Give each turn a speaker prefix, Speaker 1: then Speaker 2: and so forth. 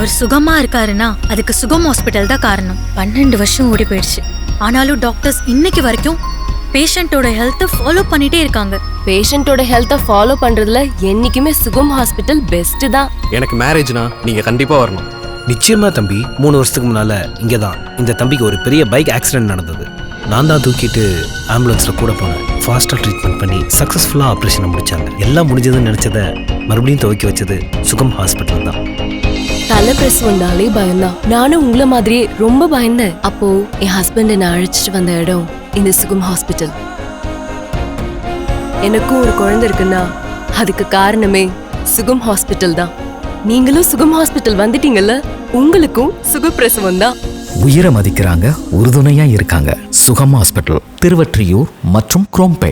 Speaker 1: அவர் சுகமா இருக்காருன்னா அதுக்கு சுகம் ஹாஸ்பிட்டல் தான் காரணம். 12 வருஷம் ஓடி போயிடுச்சு. ஆனாலும் டாக்டர்ஸ் இன்னைக்கு வரைக்கும் பேஷண்டோட ஹெல்த்தை ஃபாலோ பண்ணிட்டே இருக்காங்க.
Speaker 2: பேஷண்டோட ஹெல்த்தை ஃபாலோ பண்றதுல என்னைக்குமே சுகம் ஹாஸ்பிட்டல் பெஸ்ட் தான்.
Speaker 3: எனக்கு மேரேஜ்னா நீங்க கண்டிப்பா வரணும்.
Speaker 4: நிச்சயமா தம்பி. 3 வருஷத்துக்கு முன்னால இங்கதான் இந்த தம்பிக்கு ஒரு பெரிய பைக் ஆக்சிடென்ட் நடந்தது. நான் தான் தூக்கிட்டு ஆம்புலன்ஸ்ல கூட போனேன். ஃபாஸ்டா ட்ரீட்மெண்ட் பண்ணி சக்சஸ்ஃபுல்லா ஆப்ரேஷனை முடிச்சாங்க. எல்லாம் முடிஞ்சதுன்னு நினைச்சத மறுபடியும் துவக்கி வச்சது சுகம் ஹாஸ்பிட்டல் தான்.
Speaker 2: தலை பிரசவம்னாலே பயம்தான். நானும் உங்களை மாதிரியே ரொம்ப பயந்தேன். அப்போ என் ஹஸ்பண்ட் என்ன அழைச்சிட்டு வந்த இடம் இந்த சுகம் ஹாஸ்பிட்டல். எனக்கும் ஒரு குழந்தை இருக்குன்னா அதுக்கு காரணமே சுகம் ஹாஸ்பிட்டல் தான். நீங்களும் சுகம் ஹாஸ்பிட்டல் வந்துட்டீங்கல்ல, உங்களுக்கும் சுகப்பிரசவம் தான்.
Speaker 5: உயிரை மதிக்கிறாங்க, உறுதுணையா இருக்காங்க. சுகம் ஹாஸ்பிட்டல், திருவொற்றியூர் மற்றும் குரோம்பேட்.